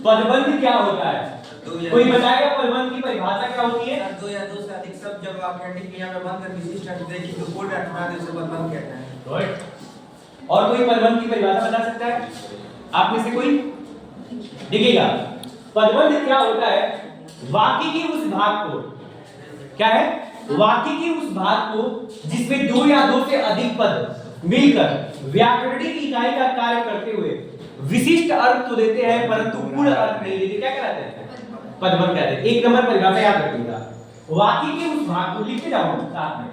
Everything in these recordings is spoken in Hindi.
पदबंध क्या होता है? कोई बताएगा पदबंध की परिभाषा क्या होती है? दो या दो से अधिक शब्द जब आप क्रिया में बंद कर विशिष्ट अर्थ दें कि तो कोड हटा दे उसे पदबंध कहते हैं। गुड। और कोई पदबंध की परिभाषा बता सकता है आप में से कोई? देखिएगा, पदबंध क्या होता है? वाक्य के उस भाग को, क्या है? वाक्य के उस भाग को जिसमें दो या दो से अधिक पद मिलकर व्याकरणिक इकाई का कार्य करते हुए विशिष्ट अर्थ तो देते हैं परंतु पूर्ण अर्थ नहीं देते, क्या कहते हैं? पदबंध कहते हैं। एक नंबर परिभाषा याद रखिएगा, वाक्य के उस भाग को लिखते जाओ साथ में,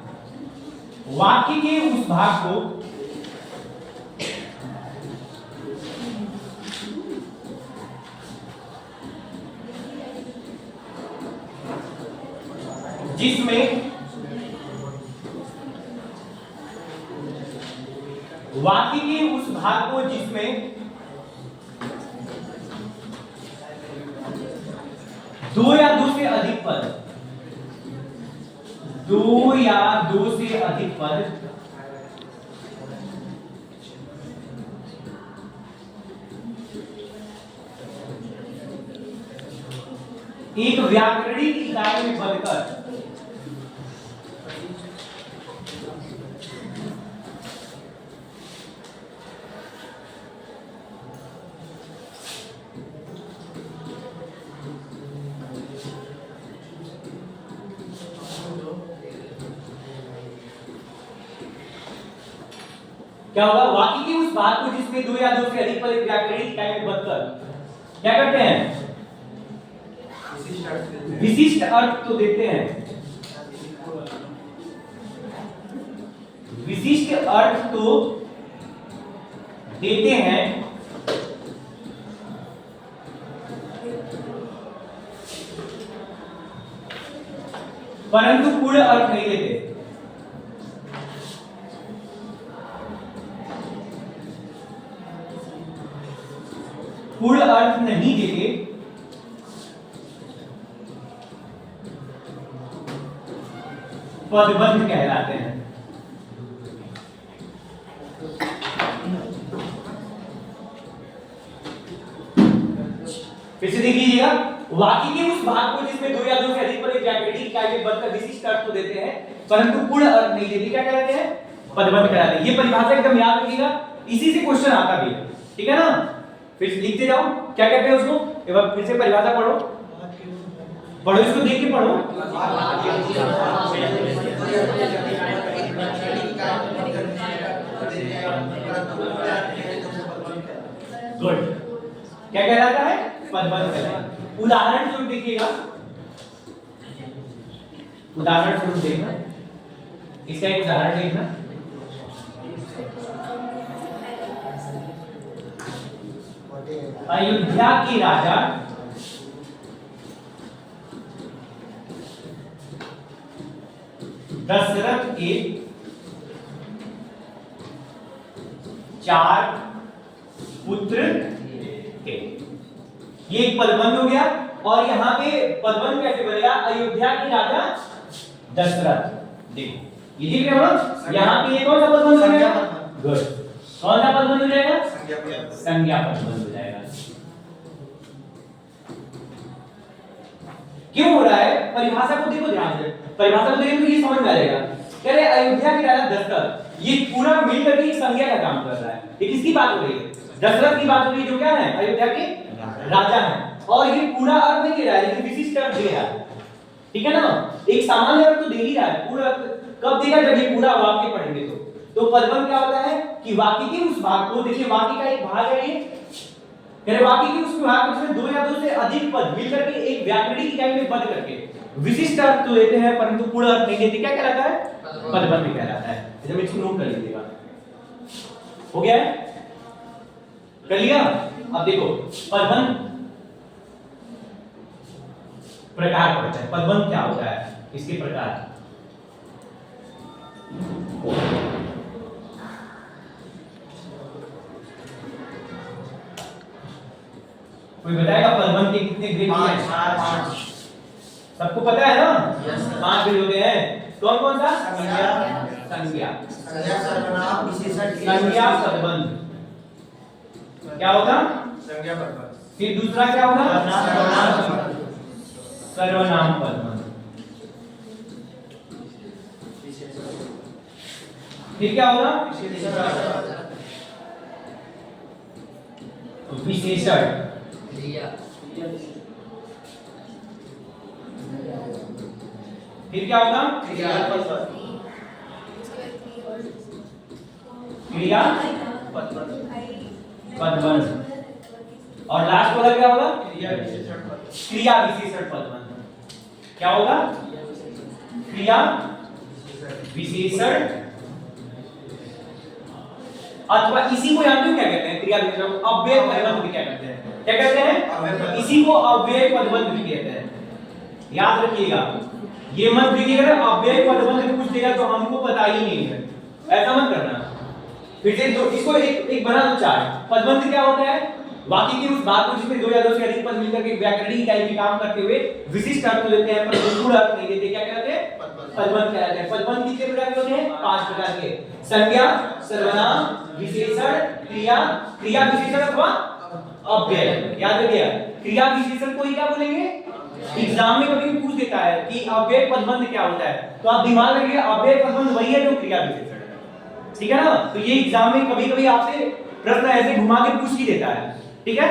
वाक्य के उस भाग को जिसमें वाक्य के उस भाग को जिसमें दो या दो से अधिक पद, दो या दो से अधिक पद एक व्याकरणिक इकाई में बनकर क्या होगा? वाक्य की उस बात को जिसमें दो या दो से अधिक पद एक व्याकरणिक इकाई में बनकर क्या करते हैं? विशिष्ट अर्थ तो देते हैं, विशिष्ट अर्थ तो देते हैं परंतु पूर्ण अर्थ नहीं देते। पूर्ण अर्थ नहीं देते पदबंध कहलाते हैं। फिर से देखिएगा, वाक्य के उस भाग को जिसमें दो या दो से अधिक पद एक व्याकरणिक इकाई में बनकर विशिष्ट अर्थ तो देते हैं परंतु पूर्ण अर्थ नहीं देते, क्या कहलाते हैं? पदबंध कहलाते हैं। ये परिभाषा एकदम याद रखिएगा, इसी से क्वेश्चन आता भी है, ठीक है ना? फिर लिखते जाओ, क्या कहते हैं उसको? एक बार फिर से परिभाषा पढ़ो, पढ़ो इसको, देख के पढ़ो। गुड। क्या कहलाता है? पदबंध कहलाता है। उदाहरण स्वरूप देखिएगा, उदाहरण स्वरूप देखना, इसका एक उदाहरण देखना। अयोध्या के राजा दशरथ के 4 पुत्र थे। ये एक पदबंध हो गया। और यहाँ पे पदबंध कैसे बनेगा? अयोध्या के राजा दशरथ। देखो ये दिख रहा है, यहाँ पे ये कौन सा पदबंध हो जाएगा? गुड। कौन सा पदबंध हो जाएगा? संज्ञा पदबंध हो जाएगा। क्यों हो रहा है? परिभाषा को देखो ध्यान से, परिभाषा को देखो तो ये समझ में आ जाएगा। कह रहे अयोध्या के राजा दशरथ, ये पूरा मिलकर के एक संज्ञा का काम कर रहा है। ये किसकी बात हो रही है? दशरथ की बात हो रही है, जो क्या है? अयोध्या के राजा है। और ये पूरा अर्थ नहीं दे रहा है, लेकिन विशिष्ट अर्थ दे रहा है, ठीक है ना? एक सामान्य अर्थ तो दे ही रहा है, पूरा कब देगा? जब ये पूरा वाक्य पढ़ेंगे तो पदबंध क्या होता है कि वाक्य के उस भाग को, देखिए वाक्य का एक भाग है ये, कह रहे वाक्य के उस भाग को जिसमें दो या दो से अधिक पद मिलकर के एक व्याकरणिक इकाई में बंद करके विशिष्ट अर्थ तो देते हैं परंतु पूर्ण अर्थ नहीं देते, क्या कहलाता है? पदबंध कहलाता है। जब इसको नोट कर लीजिएगा, हो गया है? कर लिया? अब देखो पदबंध प्रकार पढ़ते हैं। पदबंध क्या होता है, इसके प्रकार। कोई बताएगा पदबंध के कितने ग्रेड हैं? 5। सबको पता है ना? 5 ग्रेड होते हैं। कौन कौन सा? संज्ञा, सर्वनाम, विशेषण, संज्ञा, पदबंध। क्या होता? संज्ञा, पदबंध। फिर दूसरा क्या होगा? सर्वनाम पद बंध। फिर क्या होगा? विशेषण। फिर क्या होगा? क्रिया पदबंध। और लास्ट वाला क्या होगा? क्रिया विशेषण पदबंध। क्या होगा? क्रिया विशेषण, अथवा इसी को जानते हो क्या कहते हैं? क्रिया विशेषण को अव्यय पदबंध भी क्या कहते हैं? क्या कहते हैं? इसी को अव्यय पदबंध भी कहते हैं। याद रखिएगा, ये मत देखिएगा अव्यय पदबंध पूछ देगा तो हमको पता ही नहीं है, ऐसा मत करना। फिर से इसको एक बना दो चार्ट। पदबंध क्या होता है? वाक्य की उस बात को जिसमें दो या दो से अधिक पद मिलकर के व्याकरणिक इकाई के काम करते हुए विशिष्ट अर्थ देते हैं पर पूर्ण अर्थ नहीं देते, क्या कहते हैं? पदबंध कहलाते हैं। पदबंध कितने प्रकार के होते हैं? 5 प्रकार के। संज्ञा, सर्वनाम, विशेषण, क्रिया, क्रिया विशेषण अथवा अव्यय। याद रखिएगा, क्रिया विशेषण को ही क्या बोलेंगे? एग्जाम में कभी पूछ देता है कि अव्यय पदबंध क्या होता है, तो आप दिमाग में रखिए अव्यय पदबंध वही है जो क्रिया विशेषण है। ठीक है ना? तो ये एग्जाम में कभी-कभी आपसे प्रश्न ऐसे घुमा के पूछ ही देता है। ठीक है?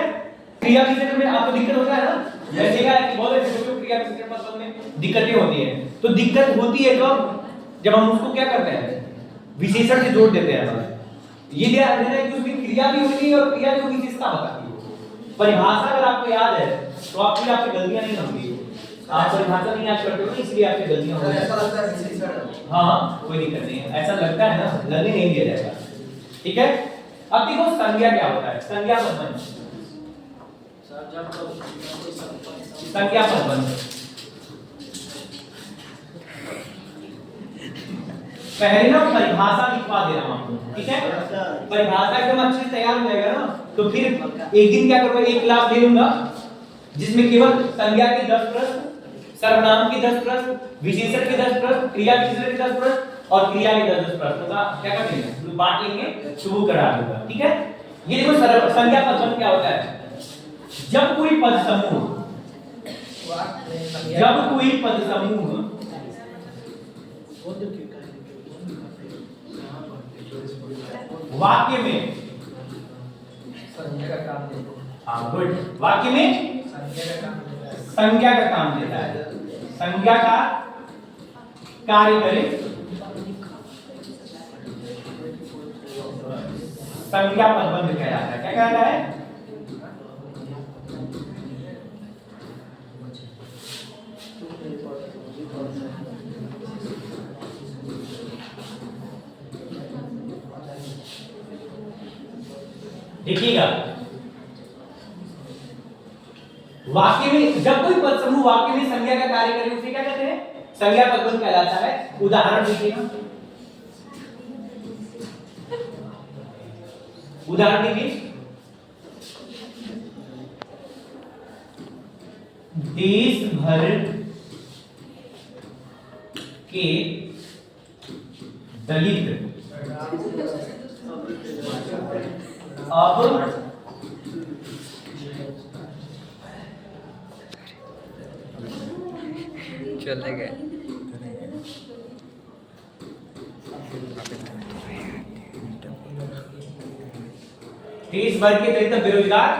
क्रिया विशेषण में आपको दिक्कत होता है ना? जैसे क्या है कि बहुत ऐसे लोग क्रिया विशेषण पदबंध में दिक्कतें होती है। तो दिक्कत होती है जब हम उसको क्या करते हैं? विशेषण से जोड़ देते हैं। ये ध्यान रखना है कि उसमें क्रिया भी होगी और क्रिया की विशेषता बताती है। परिभाषा अगर आपको याद है तो आपकी गलतियां नहीं होंगी। आप परिभाषा नहीं याद करते हो इसलिए आपकी गलतियां हो रही हैं। ऐसा लगता है विशेषण। हाँ, कोई दिक्कत नहीं है, ऐसा लगता है ना, लगने नहीं दिया जाएगा। ठीक है? अब देखो संज्ञा क्या होता है? संज्ञा पदबंध। संज्ञा पदबंध पहले ना परिभाषा लिखवा दे रहा हूं आपको। ठीक है? परिभाषा एकदम अच्छे से तैयार हो जाएगा ना, तो फिर एक दिन क्या करूंगा, एक क्लास ले लूंगा जिसमें केवल संज्ञा के 10 प्रश्न, सर्वनाम के 10 प्रश्न, विशेषण के 10 प्रश्न, क्रिया विशेषण के 10 प्रश्न और क्रिया के 10 प्रश्न का क्या कर देंगे? बांट लेंगे, शुरू करा दूंगा। ठीक है? ये देखो संज्ञा पदबंध क्या होता है? जब कोई पद समूह वाक्य में संज्ञा का काम देता है। हाँ, गुड। वाक्य में संज्ञा का काम देता है, संज्ञा का कार्य करे, संज्ञा पदबंध कहलाता है। क्या कहलाता है? देखिएगा, वाक्य में जब कोई पद समूह वाक्य में संज्ञा का कार्य करे उसे क्या कहते हैं? संज्ञा पदबंध कहलाता है। उदाहरण देखिएगा, उदाहरण देखिए, देश भर के दलित अब चले गए। देश भर के दलित बेरोजगार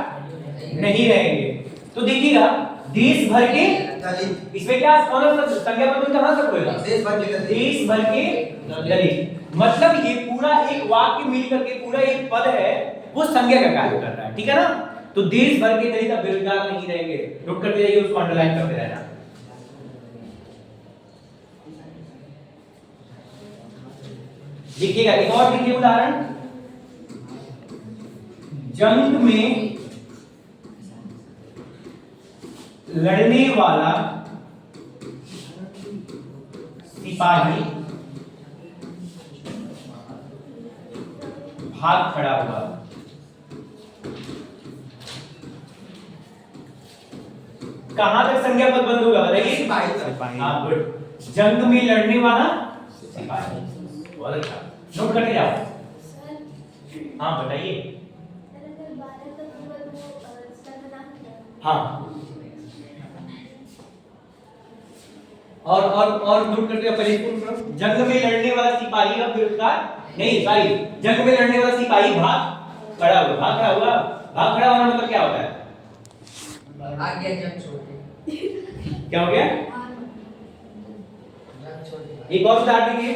नहीं रहेंगे। तो देखिएगा, देश भर के दलित, इसमें क्या कौन सा संज्ञा पदबंध कहां तक होगा? देश भर के दलित। देश भर के दलित, मतलब ये पूरा एक वाक्य मिलकर के पूरा एक पद है, वो संज्ञा का कार्य कर रहा है। ठीक है ना? तो देश भर के दलित बेरोजगार नहीं रहेंगे, नोट करते जाइए, उसको अंडरलाइन करते रहना। देखिएगा, एक और देखिए उदाहरण, जंग में लड़ने वाला सिपाही भाग खड़ा हुआ। कहां तक संज्ञा पदबंध होगा बताइए? सिपाही। हाँ, गुड। जंग में लड़ने वाला सिपाही, बहुत अच्छा, नोट करके जाओ। हाँ बताइए। हाँ और नोट करते हैं पहले इसको करो। जंग में लड़ने वाला सिपाही का गिरफ्तार नहीं सॉरी जंग में लड़ने वाला सिपाही भाग खड़ा हुआ भाग खड़ा होना मतलब क्या होता है? आ गया जंग छोड़ के। क्या हो गया? जंग छोड़ के। एक और उदाहरण देखिए,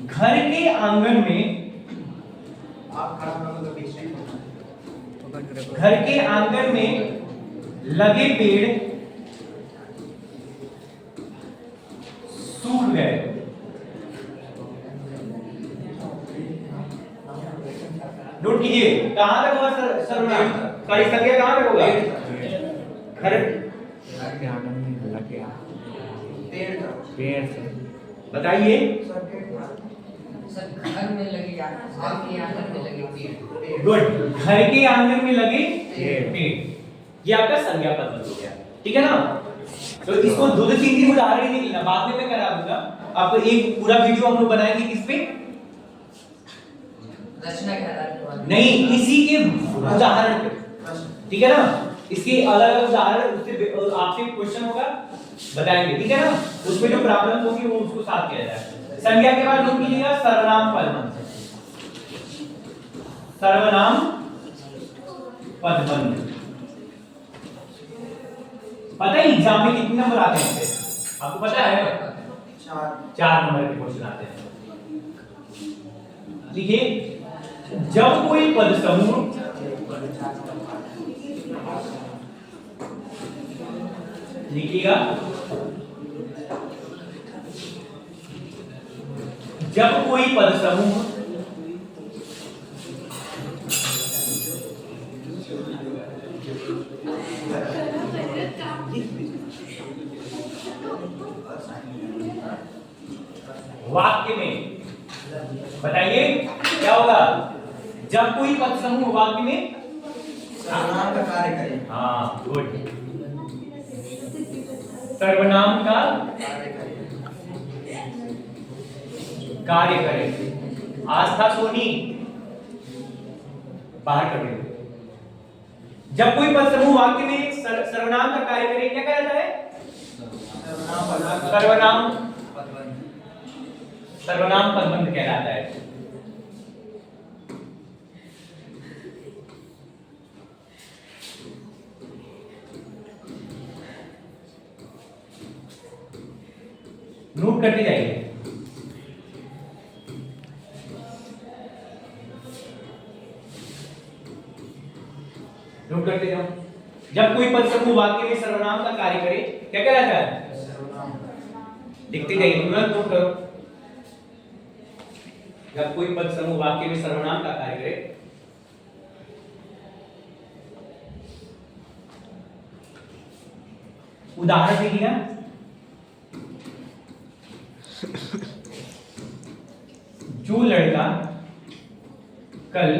घर के आंगन में आप खड़ा होना मतलब बीच में घर के आंगन में लगे पेड़ सूख गए। नोट कीजिए कहां तक होगा सर्वनाम सॉरी संज्ञा कहां तक होगा? घर के आंगन में लगे पेड़ से बताइए। सर घर में लगे आपके आंगन में लगे पेड़। गुड, घर के आंगन में लगे पेड़। पेड़ ये आपका संज्ञा पद बन गया, ठीक है ना? तो इसको दो दो तीन तीन उदाहरण नहीं लेना, बाद में मैं करा दूंगा आपको। एक पूरा वीडियो हम लोग बनाएंगे किस पे? रचना के आधार पर नहीं, इसी के उदाहरण पे, ठीक है ना? इसके अलग अलग उदाहरण उससे आपसे क्वेश्चन होगा बताएंगे, ठीक है ना? उसमें जो प्रॉब्लम होगी वो उसको साथ किया जाएगा। संज्ञा के बाद नोट कीजिएगा सर्वनाम पदबंध। सर्वनाम पदबंध पता है एग्जाम में कितने नंबर आते हैं इससे? आपको पता है? 4 नंबर के क्वेश्चन आते हैं। देखिए, जब कोई पद समूह लिखिएगा, जब कोई पद समूह वाक्य में, बताइए क्या होगा? जब कोई पद समूह वाक्य में सर्वनाम का कार्य करे। हाँ गुड, सर्वनाम का कार्य करे। आस्था सोनी बाहर कर दे। जब कोई पद समूह वाक्य में सर्वनाम का कार्य करे क्या कहलाता है? सर्वनाम पदबंध कहलाता है। नोट करते जाइए। नोट करते जाओ। जब कोई पद समूह वाक्य में सर्वनाम का कार्य करे क्या कहलाता है? लिखते जाइए, तुरंत नोट करो। जब कोई पद समूह वाक्य में सर्वनाम का कार्य करे उदाहरण देखिएगा। जो लड़का कल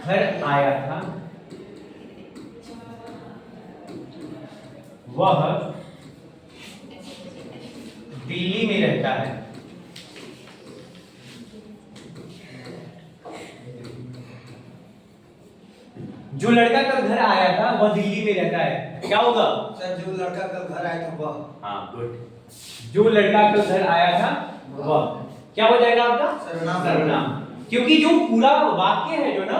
घर आया था वह दिल्ली में रहता है। जो लड़का कल घर आया था वह दिल्ली में रहता है, क्या होगा? सर जो लड़का कल घर आया था वह। हाँ गुड, जो लड़का कल घर आया था वह क्या हो जाएगा आपका? सर्वनाम। क्योंकि जो पूरा वाक्य है जो ना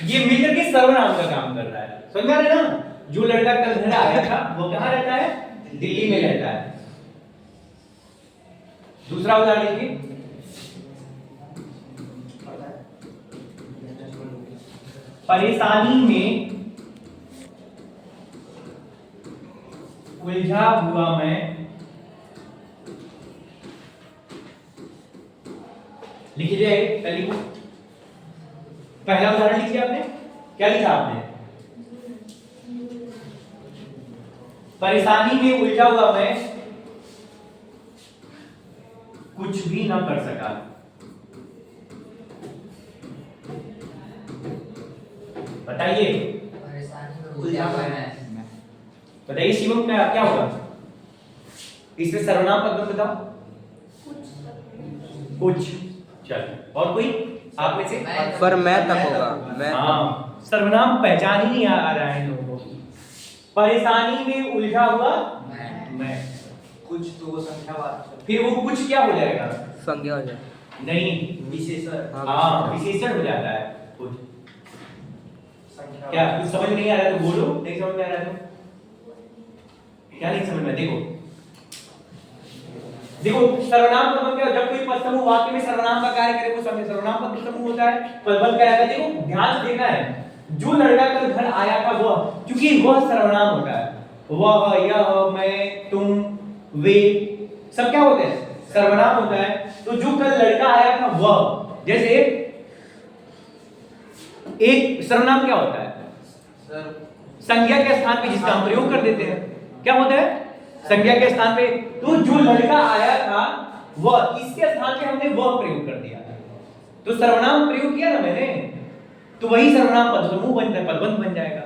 ये मिलकर के सर्वनाम का काम कर रहा है। समझ में आ रहा है ना? जो लड़का कल घर आया था वो कहाँ रहता है? दिल्ली में रहता है। दूसरा उदाहरण देखिए। परेशानी में उलझा हुआ मैं, लिखिए लिखो। पहला उदाहरण लिखिए आपने, क्या लिखा आपने? परेशानी में उलझा हुआ मैं कुछ भी न कर सका। बताइए, परेशानी में उलझा हुआ है। बताइए शिवम क्या होगा? इसमें सर्वनाम पद बताओ। कुछ। चल, और कोई आप में से? पर मैं तक होगा। मैं हाँ सर्वनाम पहचान ही नहीं आ रहा है लोगों को। परेशानी में उलझा हुआ मैं, कुछ तो वो संख्यावाचक, फिर वो कुछ क्या हो जाएगा? संज्ञा हो जाए। नहीं, विशेषण, हाँ विशेषण हो जाता है कुछ। संख्या क्या कुछ समझ नहीं आ रहा है तो बोलो, नहीं समझ में आ रहा है तो क्या नहीं समझ में? देखो सर्वनाम पद क्या, जब कोई पद समूह वाक्य में सर्वनाम का कार्य करे वो सर्वनाम पद समूह होता है, पदबंध कहलाता है। देखो ध्यान से देखना है, जो लड़का कल घर आया था वह, क्योंकि वह सर्वनाम होता है, वह, यह, मैं, तुम, वे सब क्या होते हैं? सर्वनाम होता है। तो जो कल लड़का आया था वह, जैसे एक सर्वनाम क्या होता है? संज्ञा के स्थान पे जिसका हम प्रयोग कर देते हैं क्या होता है? संज्ञा के स्थान पे। तो जो लड़का आया था वह, इसके स्थान पे हमने वह प्रयोग कर दिया, तो सर्वनाम प्रयोग किया ना मैंने, तो वही सर्वनाम पद समूह बनता है, पदबंध बन जाएगा।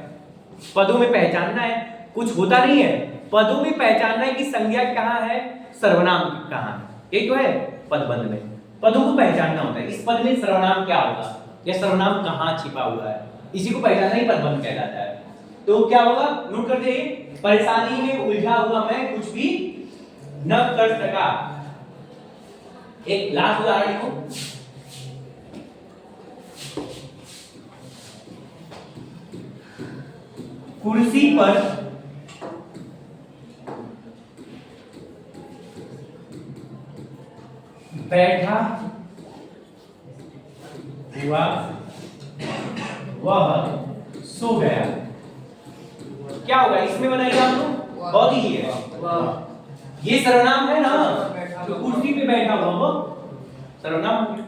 पदों में पहचानना है, कुछ होता नहीं है, पदों में पहचानना है कि संज्ञा कहाँ है, सर्वनाम कहाँ है, यही तो है पदबंध में। पदों को पहचानना होता है, इस पद में सर्वनाम क्या होगा या सर्वनाम कहाँ छिपा हुआ है, इसी को पहचानना ही पदबंध कहलाता है। तो क्या होगा, नोट कर दे, परेशानी में उलझा हुआ मैं कुछ भी न कर सका। एक लास्ट उदाहरण लिखो, कुर्सी पर बैठा हुआ वह सो गया। क्या होगा इसमें, बनाइए आप लोग, बहुत ही है, ये सर्वनाम है ना, तो कुर्सी पे बैठा हुआ वो सर्वनाम हो गया।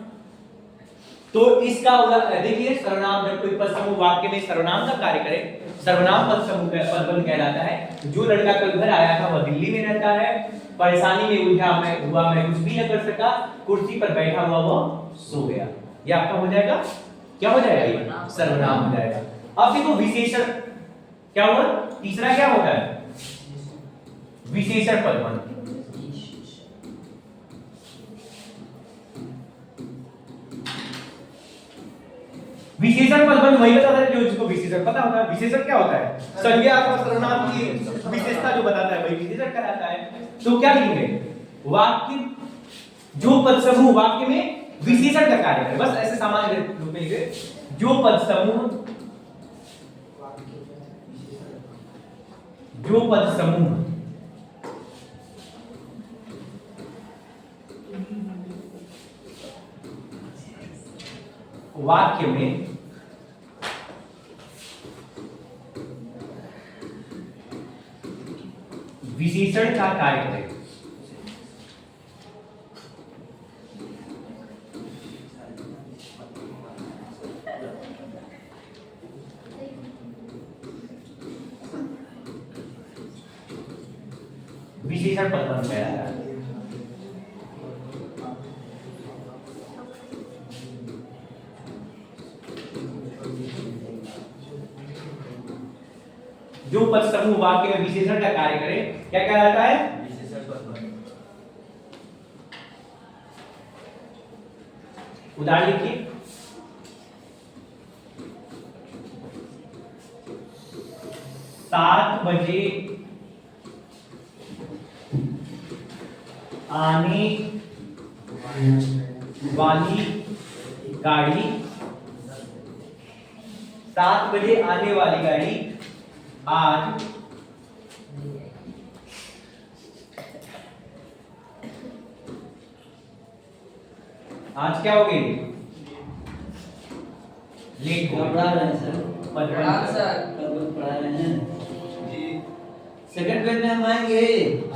तो इसका उदाहरण देखिए, सर्वनाम जब कोई पद समूह वाक्य में सर्वनाम का कार्य करे, सर्वनाम पद समूह पदबंध कहलाता है। जो लड़का कल घर आया था वह दिल्ली में रहता है, परेशानी में उलझा मैं कुछ भी न कर सका, कुर्सी पर बैठा हुआ वो सो गया। ये आपका हो जाएगा, क्या हो जाएगा, ये सर्वनाम हो जाएगा। अब देखो विशेषण क्या हुआ, तीसरा क्या होता है, विशेषण पदबंध। विशेषण पदबंध वही बताता है जो जिसको विशेषण पता होता है। विशेषण क्या होता है, संज्ञा अथवा सर्वनाम की विशेषता जो बताता है वही विशेषण कहलाता है। तो क्या लिखेंगे, वाक्य, जो पद समूह वाक्य में विशेषण का कार्य करे, बस ऐसे सामान्य रूप में लिखे, जो पद समूह वाक्य में विशेषण का कार्य करे, विशेषण पदबंध कहलाता है। जो पद समूह वाक्य में विशेषण का कार्य करे क्या कहलाता है, विशेषण पदबंध। उदाहरण लिखिए, 7 बजे आने वाली गाड़ी, 7 बजे आने वाली गाड़ी आज क्या हो गई, लेट हो पढ़ा रहे हैं सर, प्रणाम सर। कल पढ़ा रहे हैं जी सेकंड पेज में हम आएंगे। तो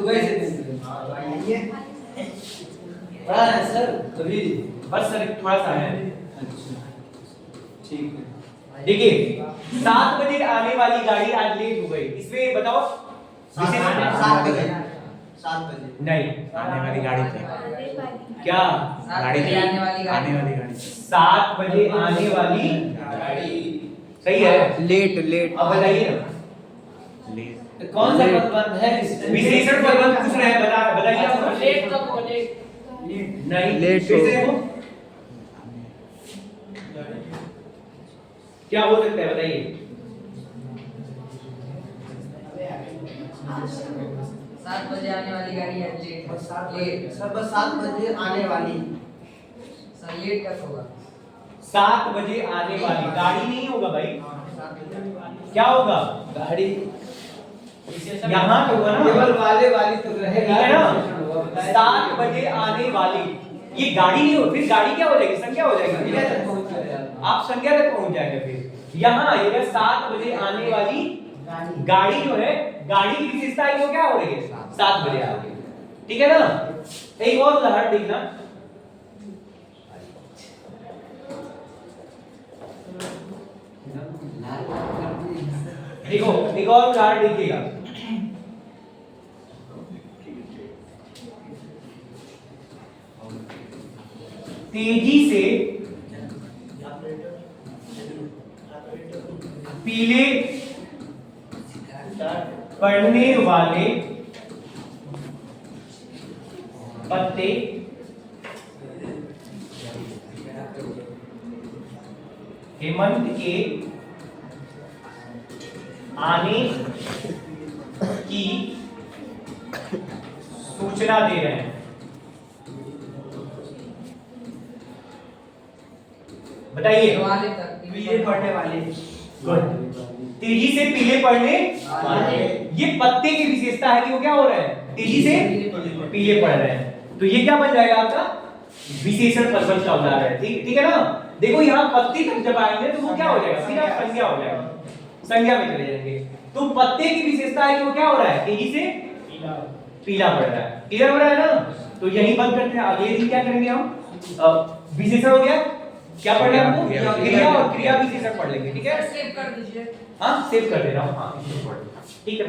गए सेकंड पढ़ा रहे हैं सर अभी, बस सर थोड़ा सा है। अच्छा ठीक है। देखिए 7 बजे आने वाली गाड़ी आज लेट हो गई, इसमें बताओ 7 बजे, 7 बजे नहीं, आने वाली गाड़ी थी, क्या गाड़ी थी, आने वाली गाड़ी। आने वाली गाड़ी 7 बजे आने वाली गाड़ी सही है। लेट अब बताइए ना, लेट कौन सा पदबंध है विशेषण पदबंध पूछ रहे हैं, बताइए आप। लेट कब बोले? नहीं, लेट फिर से हो। देखो। क्या हो सकता है बताइए? 7 बजे आने वाली गाड़ी है लेट है। सर बस 7 बजे आने वाली। सर लेट तक होगा। 7 बजे आने वाली गाड़ी नहीं होगा भाई, क्या होगा? गाड़ी यहाँ तो होगा ना, केवल वाले वाली तो ठीक रहेगा है ना? 7 बजे आने वाली, ये गाड़ी नहीं हो, फिर गाड़ी क्या हो जाएगी? संख्या हो जाएगी। संख्या तक पहुंच जाएगा। आप संख्या तक पहुंच जाएंगे। फिर यहाँ आएगा 7 बजे आने वाली गाड़ी जो है, गाड़ी की विशेषता है वो क्या हो रही है? 7 बजे आ रही है, ठीक है ना? एक और उदाहरण देखना, देखो एक और उदाहरण देखिएगा। तेजी से पीले पड़ने वाले पत्ते हेमंत के आने की सूचना दे रहे हैं। बताइए। वाले तक पीले पड़ने वाले। गुड। तेजी से पीले पड़ने वाले। ये पत्ते की विशेषता है कि वो क्या हो रहा है? तेजी से पीले पड़ रहे हैं। तो ये क्या बन जाएगा आपका? विशेषण पदवंश का उदाहरण है। ठीक ठीक है ना? देखो यहाँ पत्ती तक जब आएंगे तो वो क्या हो जाएगा? सीधा संज्ञा हो जाएगा, संज्ञा में चले जाएंगे। तो पत्ते की विशेषता है कि वो क्या हो रहा है? तेजी से पीला पड़ रहा है। क्लियर हो रहा है ना? तो यही बंद करते हैं। अगले दिन क्या करेंगे हम? विशेषण हो गया, क्या पढ़ रहे हैं हमको? क्रिया और क्रिया विशेषण पढ़ लेंगे। ठीक है? सेव कर दीजिए। हाँ सेव कर दे रहा हूँ। हाँ ठीक है।